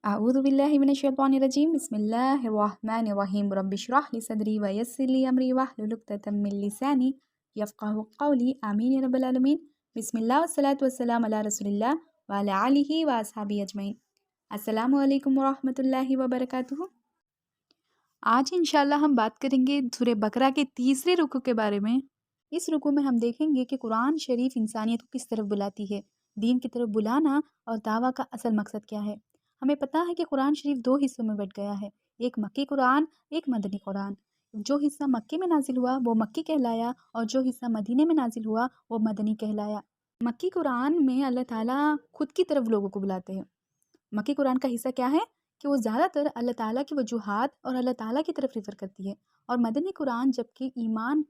أعوذ بالله من الشيطان الرجيم بسم الله الرحمن الرحيم رب اشرح لي صدري ويسر لي أمري واحلل عقدة من لساني يفقهوا قولي آمين يا رب العالمين بسم الله والصلاة والسلام على رسول الله وعلى آله وأصحابه أجمعين السلام علیکم ورحمۃ اللہ وبرکاتہ۔ آج انشاءاللہ ہم بات کریں گے سورہ بقرہ کے تیسرے رکوع کے بارے میں۔ اس رکوع میں ہم دیکھیں گے کہ قرآن شریف انسانیت کو کس طرف بلاتی ہے، دین کی طرف بلانا اور دعویٰ کا اصل مقصد کیا ہے۔ ہمیں پتہ ہے کہ قرآن شریف دو حصوں میں بٹ گیا ہے، ایک مکی قرآن، ایک مدنی قرآن۔ جو حصہ مکی میں نازل ہوا وہ مکی کہلایا اور جو حصہ مدینے میں نازل ہوا وہ مدنی کہلایا۔ مکی قرآن میں اللہ تعالیٰ خود کی طرف لوگوں کو بلاتے ہیں۔ مکی قرآن کا حصہ کیا ہے کہ وہ زیادہ تر اللہ تعالیٰ کی وجوہات اور اللہ تعالیٰ کی طرف ریفر کرتی ہے، اور مدنی قرآن جبکہ ایمان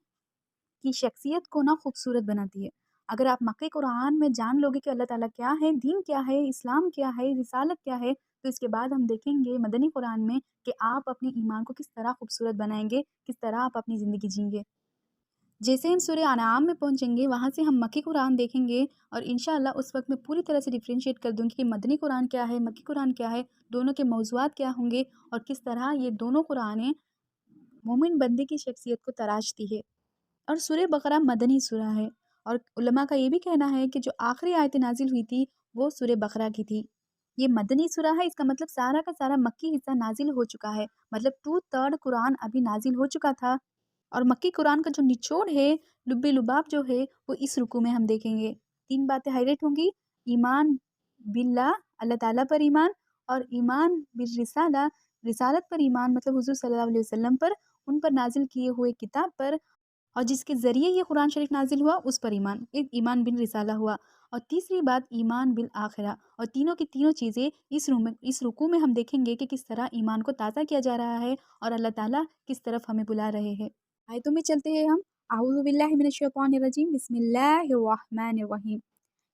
کی شخصیت کو نہ خوبصورت بناتی ہے۔ اگر آپ مکی قرآن میں جان لوگے کہ اللہ تعالیٰ کیا ہے، دین کیا ہے، اسلام کیا ہے، رسالت کیا ہے، تو اس کے بعد ہم دیکھیں گے مدنی قرآن میں کہ آپ اپنے ایمان کو کس طرح خوبصورت بنائیں گے، کس طرح آپ اپنی زندگی جئیں گے۔ جیسے ہم سورہ انعام میں پہنچیں گے وہاں سے ہم مکی قرآن دیکھیں گے، اور انشاءاللہ اس وقت میں پوری طرح سے ڈیفرینشیٹ کر دوں گی کہ مدنی قرآن کیا ہے، مکی قرآن کیا ہے، دونوں کے موضوعات کیا ہوں گے، اور کس طرح یہ دونوں قرآنیں مومن بندے کی شخصیت کو تراشتی ہے۔ اور سورہ بقرہ مدنی سورہ ہے، اور علماء کا یہ بھی کہنا ہے کہ جو آخری آیت نازل ہوئی تھی وہ سورہ بقرہ کی تھی۔ یہ مدنی سورہ ہے، اس کا مطلب سارا کا سارا مکی حصہ نازل ہو چکا ہے، مطلب 2/3 قرآن ابھی نازل ہو چکا تھا، اور مکی قرآن کا جو نچوڑ ہے، لب لباب جو ہے، وہ اس رکوع میں ہم دیکھیں گے۔ 3 باتیں ہائی لائٹ ہوں گی: ایمان باللہ، اللہ تعالیٰ پر ایمان، اور ایمان بالرسالہ، رسالت پر ایمان مطلب حضور صلی اللہ علیہ وسلم پر، ان پر نازل کیے ہوئے کتاب پر، اور جس کے ذریعے یہ قرآن شریف نازل ہوا اس پر ایمان، ایک ایمان بن رسالہ ہوا۔ اور تیسری بات ایمان بالآخرہ، اور تینوں کی تینوں چیزیں اس رکوع میں ہم دیکھیں گے کہ کس طرح ایمان کو تازہ کیا جا رہا ہے اور اللہ تعالیٰ کس طرف ہمیں بلا رہے ہیں۔ آیتوں میں چلتے ہیں ہم۔ اعوذ باللہ من الشیطان الرجیم بسم اللہ الرحمن الرحیم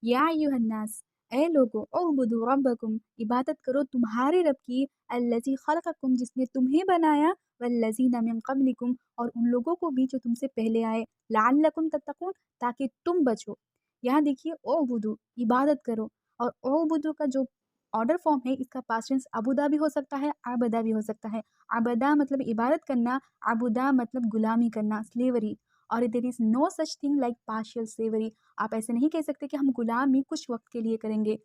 یا ایھا الناس، اے لوگو، اعبدوا ربکم، عبادت کرو تمہارے رب کی، الذی خلقکم، جس نے تمہیں بنایا، والذین من قبلکم، اور ان لوگوں کو بھی جو تم سے پہلے آئے، لعلکم تتقون، تاکہ تم بچو۔ یہاں دیکھیے اعبدو، عبادت کرو، اور اعبدو کا جو آرڈر فارم ہے اس کا پاسٹ ٹینس عبدا بھی ہو سکتا ہے، عبدا بھی ہو سکتا ہے۔ عبدا مطلب عبادت کرنا، عبدا مطلب غلامی کرنا، سلیوری، اور there is no such thing like partial slavery۔ آپ ایسے نہیں کہہ سکتے کہ ہم غلامی کچھ وقت کے لیے کریں گے۔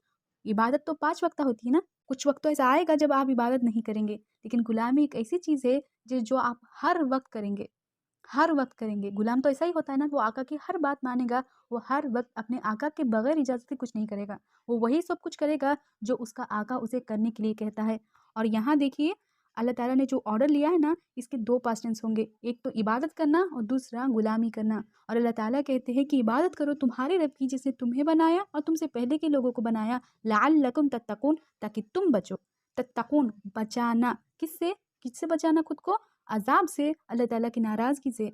عبادت تو 5 وقتہ ہوتی ہے نا، کچھ وقت تو ایسا آئے گا جب آپ عبادت نہیں کریں گے، لیکن غلامی ایک ایسی چیز ہے جو آپ ہر وقت کریں گے، ہر وقت کریں گے۔ غلام تو ایسا ہی ہوتا ہے نا، وہ آقا کی ہر بات مانے گا، وہ ہر وقت اپنے آقا کے بغیر اجازت کے کچھ نہیں کرے گا، وہ وہی سب کچھ کرے گا جو اس کا آقا اسے کرنے کے لیے کہتا ہے۔ اور یہاں دیکھیے اللہ تعالیٰ نے جو آرڈر لیا ہے نا، اس کے 2 پاسٹ ٹینس ہوں گے، ایک تو عبادت کرنا اور دوسرا غلامی کرنا۔ اور اللہ تعالیٰ کہتے ہیں کہ عبادت کرو تمہارے رب کی جس نے تمہیں بنایا اور تم سے پہلے کے لوگوں کو بنایا، لعلکم تتقون، تاکہ تم بچو۔ تتقون، بچانا، کس سے بچانا خود کو؟ عذاب سے، اللہ تعالیٰ کی ناراضگی سے۔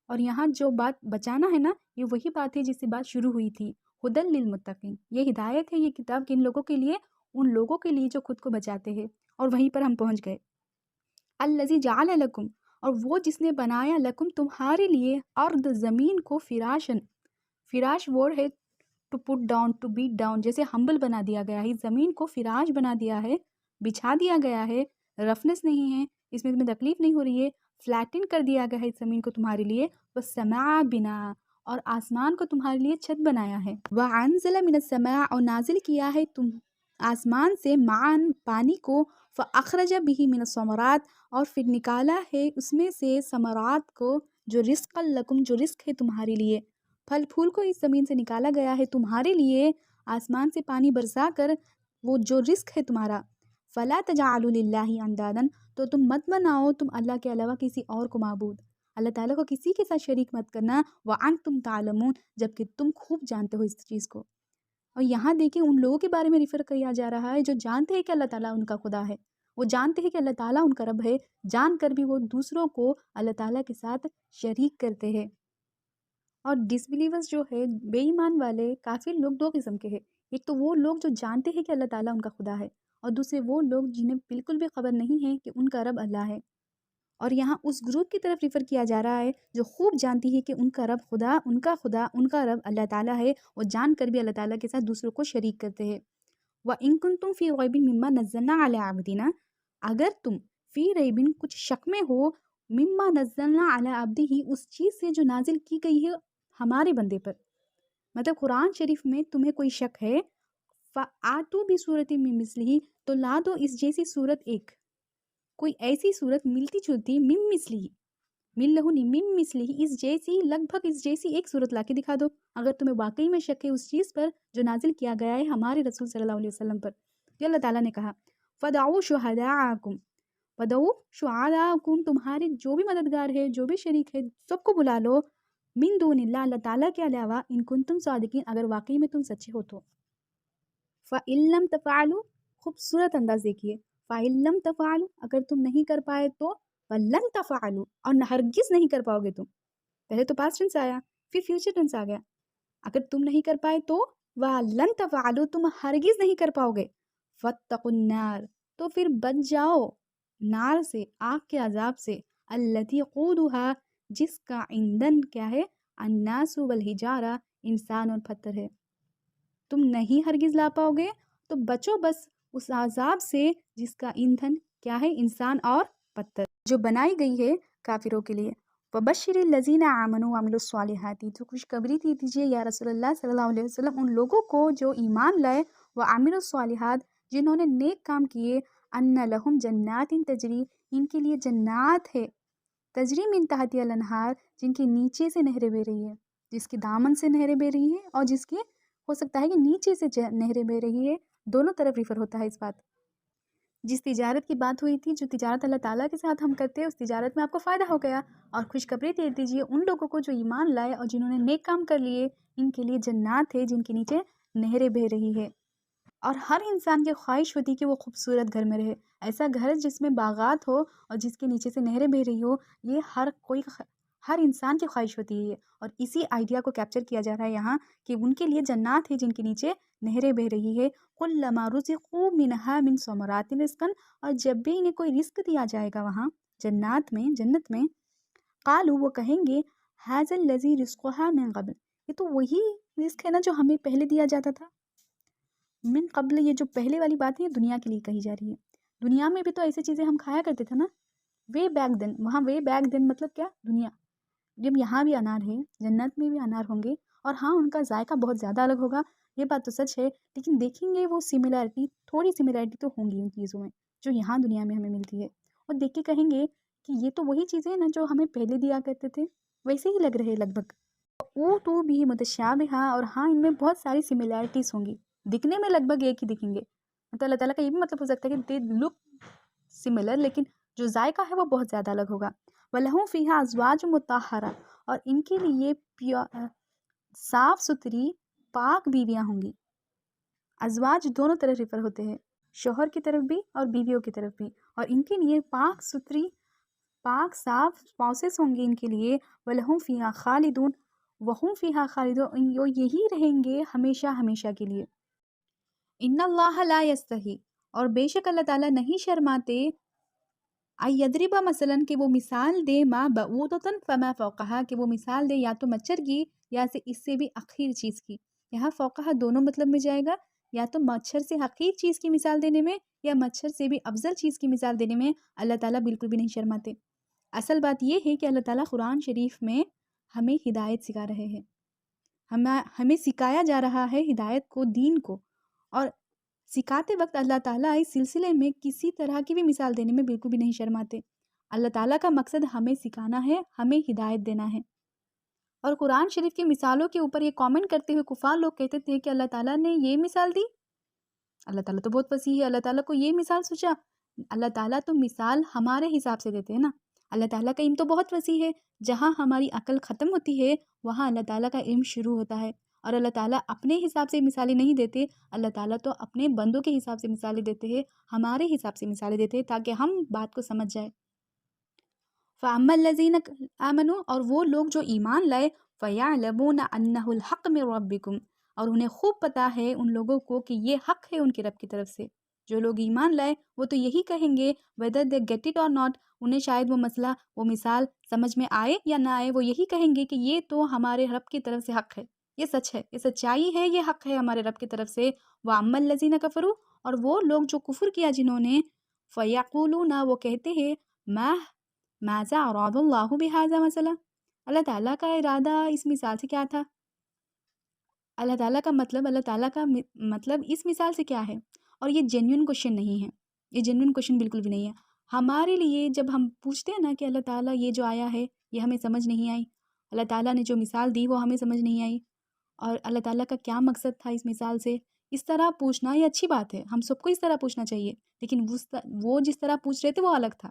اور یہاں جو بات بچانا ہے نا، یہ وہی بات ہے جس سے بات شروع ہوئی تھی، ھدی للمتقین، یہ ہدایت ہے، یہ کتاب کن لوگوں کے لیے؟ ان لوگوں کے لیے جو خود کو بچاتے ہیں۔ اور وہیں پر ہم پہنچ گئے، الذی جعل لکم، اور وہ جس نے بنایا لکم تمہارے لیے، ارض زمین کو، فراشن، فراش ورڈ ہے to put down, to beat down, جیسے ہمبل بنا دیا گیا ہے، زمین کو فراش بنا دیا ہے، بچھا دیا گیا ہے، رفنس نہیں ہے، اس میں تمہیں تکلیف نہیں ہو رہی ہے، فلیٹن کر دیا گیا ہے اس زمین کو تمہارے لیے، والسماء بناء، اور آسمان کو تمہارے لیے چھت بنایا ہے، وانزل من السماء، اور نازل کیا ہے تم آسمان سے، معاً پانی کو، فاخرج به من الثمرات، اور پھر نکالا ہے اس میں سے ثمرات کو، جو رزق لکم، جو رزق ہے تمہارے لیے، پھل پھول کو اس زمین سے نکالا گیا ہے تمہارے لیے، آسمان سے پانی برسا کر، وہ جو رزق ہے تمہارا۔ فلا تجعلوا للہ اندادا، تو تم مت بناؤ تم اللہ کے علاوہ کسی اور کو معبود، اللہ تعالیٰ کو کسی کے ساتھ شریک مت کرنا، وانتم تعلمون، جبکہ تم خوب جانتے ہو اس چیز کو۔ اور یہاں دیکھیں ان لوگوں کے بارے میں ریفر کیا جا رہا ہے جو جانتے ہیں کہ اللہ تعالیٰ ان کا خدا ہے، وہ جانتے ہیں کہ اللہ تعالیٰ ان کا رب ہے، جان کر بھی وہ دوسروں کو اللہ تعالیٰ کے ساتھ شریک کرتے ہیں۔ اور ڈس بلیورز جو ہے، بے ایمان والے کافر لوگ 2 قسم کے ہیں، ایک تو وہ لوگ جو جانتے ہیں کہ اللہ تعالیٰ ان کا خدا ہے، اور دوسرے وہ لوگ جنہیں بالکل بھی خبر نہیں ہے کہ ان کا رب اللہ ہے۔ اور یہاں اس گروپ کی طرف ریفر کیا جا رہا ہے جو خوب جانتی ہے کہ ان کا رب خدا، ان کا رب اللہ تعالیٰ ہے، اور جان کر بھی اللہ تعالیٰ کے ساتھ دوسروں کو شریک کرتے ہیں۔ وَإِن كُنتُم فِي رَيْبٍ مِّمَّا نَزَّلْنَا عَلَىٰ عَبْدِنَا، اگر تم فی ریبن کچھ شک میں ہو مما نزلنا علی عبدہ اس چیز سے جو نازل کی گئی ہے ہمارے بندے پر، مطلب قرآن شریف میں تمہیں کوئی شک ہے فَآتُوا بِسُورَةٍ مِّن مِّثْلِهِ تو لا دو اس جیسی صورت ایک، کوئی ایسی صورت ملتی جلتی من مثلی مل لہو نہیں من مثلی اس جیسی لگ بھگ اس جیسی ایک صورت لا کے دکھا دو اگر تمہیں واقعی میں شک ہے اس چیز پر جو نازل کیا گیا ہے ہمارے رسول صلی اللہ علیہ وسلم پر۔ یہ اللہ تعالیٰ نے کہا فَدَعُوا شُهَدَاءَكُمْ وَدَعُوا شُهَدَاءَكُمْ تمہارے جو بھی مددگار ہے جو بھی شریک ہے سب کو بلا لو من دون اللہ اللہ تعالیٰ کے علاوہ ان کنتم صادقین اگر واقعی میں تم سچے ہو تو۔ فَإِن لَّمْ تَفْعَلُوا خوبصورت انداز دیکھیے فَإِن لَّمْ تَفْعَلُوا اگر تم نہیں کر پائے تو وَلَّن تَفْعَلُوا اور ہرگز نہیں کر پاؤ گے تم، پہلے تو پاسٹ ٹینس آیا پھر فیوچر ٹینس آ گیا، اگر تم نہیں کر پائے تو وَلَّن تَفْعَلُوا تم ہرگز نہیں کر پاؤ گے فَاتَّقُوا النَّارَ تو پھر بچ جاؤ نار سے آگ کے عذاب سے الَّتِي قُودُهَا جس کا ایندھن کیا ہے النَّاسُ وَالْحِجَارَةُ انسان اور پتھر ہے، تم نہیں ہرگز لا پاؤ گے تو بچو بس اس عذاب سے جس کا ایندھن کیا ہے انسان اور پتھر جو بنائی گئی ہے کافروں کے لیے۔ وَبَشِّرِ الَّذِينَ آمَنُوا وَعَمِلُوا الصَّالِحَاتِ تو خوشخبری دیجیے یا رسول اللہ صلی اللہ علیہ وسلم ان لوگوں کو جو ایمان لائے وَعَمِلُوا الصَّالِحَاتِ جنہوں نے نیک کام کیے أَنَّ لَهُمْ جَنَّاتٍ تَجْرِي ان کے لیے جنات ہے تجری من تحتها الانہار جن کے نیچے سے نہریں بہ رہی ہے، جس کے دامن سے نہریں بہ رہی ہے اور جس کے ہو سکتا ہے کہ نیچے سے نہریں بہ رہی ہے، دونوں طرف ریفر ہوتا ہے اس بات۔ جس تجارت کی بات ہوئی تھی جو تجارت اللہ تعالیٰ کے ساتھ ہم کرتے ہیں اس تجارت میں آپ کو فائدہ ہو گیا، اور خوشخبری دے دیجیے ان لوگوں کو جو ایمان لائے اور جنہوں نے نیک کام کر لیے ان کے لیے جنات ہے جن کے نیچے نہریں بہ رہی ہے۔ اور ہر انسان کی خواہش ہوتی کہ وہ خوبصورت گھر میں رہے، ایسا گھر جس میں باغات ہو اور جس کے نیچے سے نہریں بہ رہی ہو، یہ ہر انسان کی خواہش ہوتی ہے اور اسی آئیڈیا کو کیپچر کیا جا رہا ہے یہاں کہ ان کے لیے جنات ہے جن کے نیچے نہریں بہ رہی ہے كُلَّمَا رُزِقُوا مِنْهَا مِنْ ثَمَرَاتٍ رِزْقًا اور جب بھی انہیں کوئی رزق دیا جائے گا وہاں جنت میں قالوا وہ کہیں گے هَذَا الَّذِي رِزْقُهَا مِنْ قَبْلِ یہ تو وہی رزق ہے نا جو ہمیں پہلے دیا جاتا تھا، من قبل یہ جو پہلے والی بات ہے یہ دنیا کے لیے کہی جا رہی ہے، دنیا میں بھی تو ایسی چیزیں ہم کھایا کرتے تھے نا وے بیک دین، وہاں وے بیک دین مطلب کیا دنیا، جب یہاں بھی انار ہے جنت میں بھی انار ہوں گے اور ہاں ان کا ذائقہ بہت زیادہ الگ ہوگا، یہ بات تو سچ ہے، لیکن دیکھیں گے وہ سملیرٹی تھوڑی سملیرٹی تو ہوں گی ان چیزوں میں جو یہاں دنیا میں ہمیں ملتی ہے، اور دیکھ کے کہیں گے کہ یہ تو وہی چیزیں ہیں نا جو ہمیں پہلے دیا کرتے تھے، ویسے ہی لگ رہے لگ بھگ او تو بھی متشابہہ اور ہاں ان میں بہت ساری سملیرٹیز ہوں گی، دکھنے میں لگ بھگ ایک ہی دکھیں گے، تو اللہ تعالیٰ کا یہ بھی مطلب ہو سکتا ہے کہ دے لک سملر لیکن جو ذائقہ ہے وہ بہت زیادہ الگ ہوگا۔ وَلَهُمْ فِيهَا أَزْوَاجٌ مُطَهَّرَةٌ اور ان کے لیے صاف ستھری پاک بیویاں ہوں گی، ازواج دونوں طرف ریفر ہوتے ہیں، شوہر کی طرف بھی اور بیویوں کی طرف بھی، اور ان کے لیے پاک ستھری پاک صاف اسپاؤسز ہوں گے ان کے لیے وَلَهُمْ فِيهَا خَالِدُونَ وَهُمْ فِيهَا خَالِدُونَ یہی رہیں گے ہمیشہ ہمیشہ کے لیے۔ ان اللہ لا یستحی اور بے شک اللہ تعالیٰ نہیں شرماتے یضربا مثلاً کہ وہ مثال دے ما بعوضۃ فما فوقہا کہ وہ مثال دے یا تو مچھر کی یا اس سے بھی حقیر چیز کی، یہاں فوقہا دونوں مطلب میں جائے گا، یا تو مچھر سے حقیر چیز کی مثال دینے میں یا مچھر سے بھی افضل چیز کی مثال دینے میں اللہ تعالیٰ بالکل بھی نہیں شرماتے۔ اصل بات یہ ہے کہ اللہ تعالیٰ قرآن شریف میں ہمیں ہدایت سکھا رہے ہیں، ہمیں سکھایا جا رہا ہے ہدایت کو، دین کو، اور سکھاتے وقت اللہ تعالیٰ اس سلسلے میں کسی طرح کی بھی مثال دینے میں بالکل بھی نہیں شرماتے۔ اللہ تعالیٰ کا مقصد ہمیں سکھانا ہے، ہمیں ہدایت دینا ہے، اور قرآن شریف کی مثالوں کے اوپر یہ کامنٹ کرتے ہوئے کفار لوگ کہتے تھے کہ اللہ تعالیٰ نے یہ مثال دی، اللہ تعالیٰ تو بہت وسیع ہے، اللہ تعالیٰ کو یہ مثال سوچا، اللہ تعالیٰ تو مثال ہمارے حساب سے دیتے ہیں نا، اللہ تعالیٰ کا علم تو بہت وسیع ہے، جہاں ہماری عقل ختم ہوتی ہے وہاں اللہ تعالیٰ کا علم شروع ہوتا ہے، اور اللہ تعالیٰ اپنے حساب سے مثالیں نہیں دیتے، اللہ تعالیٰ تو اپنے بندوں کے حساب سے مثالیں دیتے ہیں، ہمارے حساب سے مثالیں دیتے ہیں تاکہ ہم بات کو سمجھ جائے۔ فَأَمَّا الَّذِينَ آمَنُوا اور وہ لوگ جو ایمان لائے فَيَعْلَمُونَ أَنَّهُ الْحَقُّ مِن رَبِّكُمْ اور انہیں خوب پتہ ہے ان لوگوں کو کہ یہ حق ہے ان کے رب کی طرف سے، جو لوگ ایمان لائے وہ تو یہی کہیں گے whether they get it or not، انہیں شاید وہ مسئلہ وہ مثال سمجھ میں آئے یا نہ آئے، وہ یہی کہیں گے کہ یہ تو ہمارے رب کی طرف سے حق ہے۔ یہ سچ ہے، یہ سچائی ہے، یہ حق ہے ہمارے رب کی طرف سے۔ وَأَمَّا الَّذِينَ كَفَرُوا، اور وہ لوگ جو کفر کیا جنہوں نے، فَيَقُولُونَ، وہ کہتے ہیں، مَاذَا أَرَادَ اللَّهُ بِهَذَا مَثَلًا، اللہ تعالیٰ کا ارادہ اس مثال سے کیا تھا؟ اللہ تعالیٰ کا مطلب، اللہ تعالیٰ کا مطلب اس مثال سے کیا ہے؟ اور یہ جینوئن کوشچن نہیں ہے، یہ جینوئن کوشچن بالکل بھی نہیں ہے ہمارے لیے۔ جب ہم پوچھتے ہیں نا کہ اللہ تعالیٰ یہ جو آیا ہے یہ ہمیں سمجھ نہیں آئی، اللہ تعالیٰ نے جو مثال دی وہ ہمیں سمجھ نہیں آئی، اور اللہ تعالیٰ کا کیا مقصد تھا اس مثال سے، اس طرح پوچھنا یہ اچھی بات ہے، ہم سب کو اس طرح پوچھنا چاہیے، لیکن وہ جس طرح پوچھ رہے تھے وہ الگ تھا۔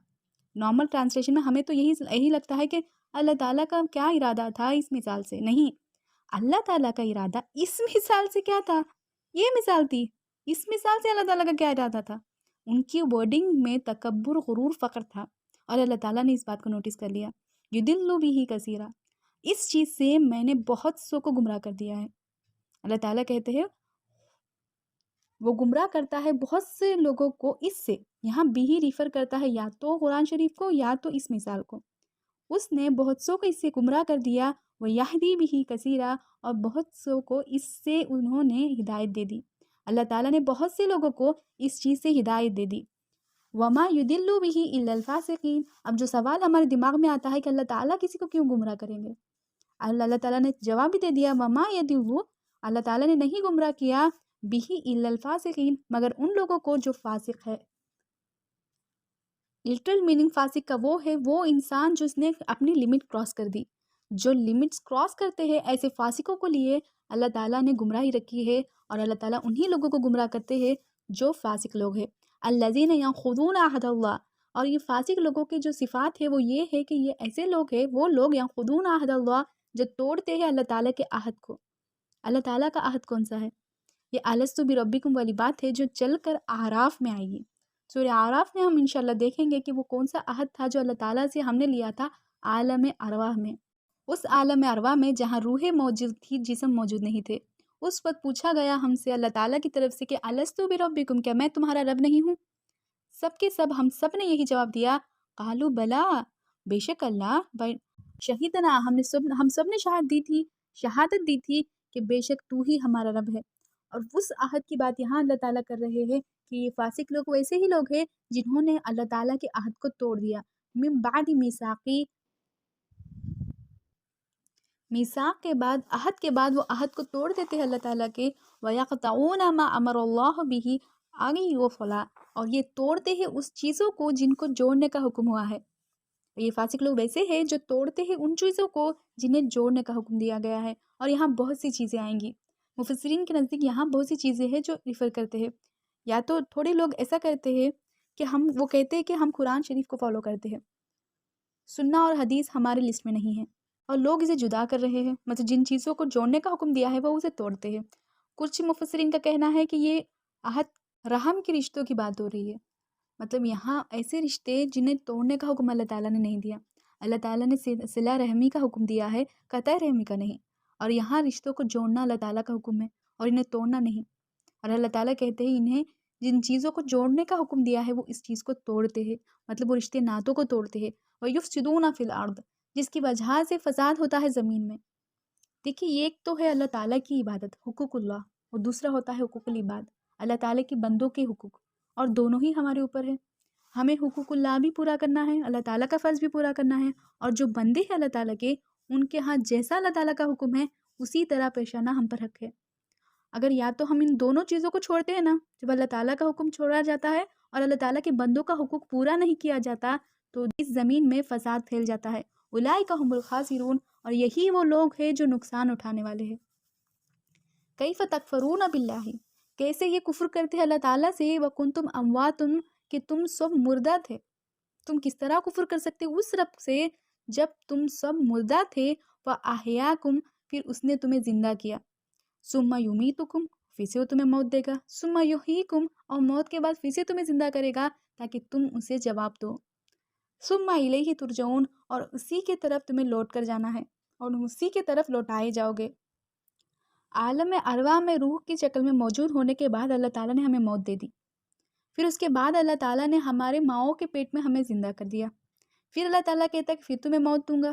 نارمل ٹرانسلیشن میں ہمیں تو یہی لگتا ہے کہ اللہ تعالیٰ کا کیا ارادہ تھا اس مثال سے، نہیں، اللہ تعالیٰ کا ارادہ اس مثال سے کیا تھا؟ یہ مثال تھی، اس مثال سے اللہ تعالیٰ کا کیا ارادہ تھا؟ ان کی ورڈنگ میں تکبر، غرور، فخر تھا، اور اللہ تعالیٰ نے اس بات کو نوٹس کر لیا۔ یُضِلُّ بِهِ کثیرا، اس چیز سے میں نے بہت سو کو گمراہ کر دیا ہے۔ اللہ تعالیٰ کہتے ہیں وہ گمراہ کرتا ہے بہت سے لوگوں کو اس سے، یہاں بھی ریفر کرتا ہے یا تو قرآن شریف کو یا تو اس مثال کو۔ اس نے بہت سو کو اس سے گمراہ کر دیا، وہ یہدی بھی کثیرا، اور بہت سو کو اس سے انہوں نے ہدایت دے دی۔ اللہ تعالیٰ نے بہت سے لوگوں کو اس چیز سے ہدایت دے دی۔ وما یدل به الا الفاسقین، اب جو سوال ہمارے دماغ میں آتا ہے کہ اللہ تعالیٰ کسی کو کیوں گمراہ کریں گے، اللہ تعالیٰ نے جواب بھی دے دیا، وما یدل، اللہ تعالیٰ نے نہیں گمراہ کیا، به الا الفاسقین، مگر ان لوگوں کو جو فاسق ہے۔ لٹرل میننگ فاسق کا وہ ہے، وہ انسان جس نے اپنی لمٹ کراس کر دی۔ جو لمٹس کراس کرتے ہیں ایسے فاسقوں کو لیے اللہ تعالیٰ نے گمراہی رکھی ہے، اور اللہ تعالیٰ انہی لوگوں کو گمراہ کرتے ہیں جو فاسق لوگ ہیں۔ الذین ینقضون عہد اللہ، اور یہ فاسق لوگوں کی جو صفات ہے وہ یہ ہے کہ یہ ایسے لوگ ہیں، وہ لوگ ینقضون عہد اللہ، جو توڑتے ہیں اللہ تعالیٰ کے عہد کو۔ اللہ تعالیٰ کا عہد کون سا ہے؟ یہ الستو بربکم والی بات ہے جو چل کر اعراف میں آئے گی۔ سورہ اعراف میں ہم انشاءاللہ دیکھیں گے کہ وہ کون سا عہد تھا جو اللہ تعالیٰ سے ہم نے لیا تھا عالم ارواح میں۔ اس عالم ارواح میں جہاں روحیں موجود تھی، جسم موجود نہیں تھے، اس وقت پوچھا گیا ہم سے اللہ تعالیٰ کی طرف سے کہ الستو بربکم، کیا میں تمہارا رب نہیں ہوں؟ سب کے سب ہم سب نے یہی جواب دیا، قالوا بلا، بے شک اللہ، شہیدنا، ہم سب نے شہادت دی تھی کہ بے شک تو ہی ہمارا رب ہے۔ اور اس عہد کی بات یہاں اللہ تعالیٰ کر رہے ہیں کہ یہ فاسق لوگ ویسے ہی لوگ ہیں جنہوں نے اللہ تعالیٰ کے عہد کو توڑ دیا۔ من بعد میثاق کے بعد، عہد کے بعد وہ عہد کو توڑ دیتے ہیں اللہ تعالیٰ کے۔ وَيَقْطَعُونَ مَا أَمَرَ اللَّهُ بِهِ أَن يُوصَلَ، اور یہ توڑتے ہیں اس چیزوں کو جن کو جوڑنے کا حکم ہوا ہے۔ یہ فاسق لوگ ویسے ہیں جو توڑتے ہیں ان چیزوں کو جنہیں جوڑنے کا حکم دیا گیا ہے، اور یہاں بہت سی چیزیں آئیں گی۔ مفسرین کے نزدیک یہاں بہت سی چیزیں ہیں جو ریفر کرتے ہیں، یا تو تھوڑے لوگ ایسا کرتے ہیں کہ وہ کہتے ہیں کہ ہم قرآن شریف کو فالو کرتے ہیں، سننا اور حدیث ہمارے لسٹ میں نہیں ہے، اور لوگ اسے جدا کر رہے ہیں، مطلب جن چیزوں کو جوڑنے کا حکم دیا ہے وہ اسے توڑتے ہیں۔ کچھ مفسرین کا کہنا ہے کہ یہ عہد رحم کے رشتوں کی بات ہو رہی ہے، مطلب یہاں ایسے رشتے جنہیں توڑنے کا حکم اللہ تعالیٰ نے نہیں دیا، اللہ تعالیٰ نے صلہ رحمی کا حکم دیا ہے، قطع رحمی کا نہیں، اور یہاں رشتوں کو جوڑنا اللہ تعالیٰ کا حکم ہے اور انہیں توڑنا نہیں، اور اللہ تعالیٰ کہتے ہیں انہیں جن چیزوں کو جوڑنے کا حکم دیا ہے وہ اس چیز کو توڑتے ہیں، مطلب وہ رشتے ناتوں کو توڑتے ہیں۔ وَيُفْسِدُونَ فِي الْأَرْضِ، جس کی وجہ سے فساد ہوتا ہے زمین میں۔ دیکھیے ایک تو ہے اللہ تعالیٰ کی عبادت، حقوق اللہ، اور دوسرا ہوتا ہے حقوق العباد، اللہ تعالیٰ کی بندوں کے حقوق، اور دونوں ہی ہمارے اوپر ہے۔ ہمیں حقوق اللہ بھی پورا کرنا ہے، اللہ تعالیٰ کا فرض بھی پورا کرنا ہے، اور جو بندے ہیں اللہ تعالیٰ کے، ان کے ہاں جیسا اللہ تعالیٰ کا حکم ہے اسی طرح پیش آنا ہم پر حق ہے۔ اگر یا تو ہم ان دونوں چیزوں کو چھوڑتے ہیں نا، جب اللہ تعالیٰ کا حکم چھوڑا جاتا ہے اور اللہ تعالیٰ کے بندوں کا حقوق پورا نہیں کیا جاتا، تو اس زمین میں فساد پھیل جاتا ہے۔ اولئک هم الخاسرون، اور یہی وہ لوگ ہیں جو نقصان اٹھانے والے ہیں۔ کیف تکفرون باللہ، کیسے یہ کفر کرتے ہیں اللہ تعالیٰ سے، وکنتم اموات، کہ تم سب مردہ تھے۔ تم کس طرح کفر کر سکتے اس رب سے جب تم سب مردہ تھے، وَأَحْيَاكُمْ، پھر اس نے تمہیں زندہ کیا، ثُمَّ يُمِيتُكُمْ، پھر سے وہ تمہیں موت دے گا، ثُمَّ يُحْيِيكُمْ، اور موت کے بعد پھر سے تمہیں زندہ کرے گا تاکہ تم اسے جواب دو، ثُمَّ إِلَيْهِ تُرْجَعُونَ، اور اسی کے طرف تمہیں لوٹ کر جانا ہے اور اسی کے طرف لوٹائے جاؤ گے۔ عالم ارواح میں روح کی شکل میں موجود ہونے کے بعد اللہ تعالیٰ نے ہمیں موت دے دی، پھر اس کے بعد اللہ تعالیٰ نے ہمارے ماؤں کے پیٹ میں ہمیں زندہ کر دیا، پھر اللہ تعالیٰ کہتا ہے کہ پھر تمہیں موت دوں گا،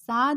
7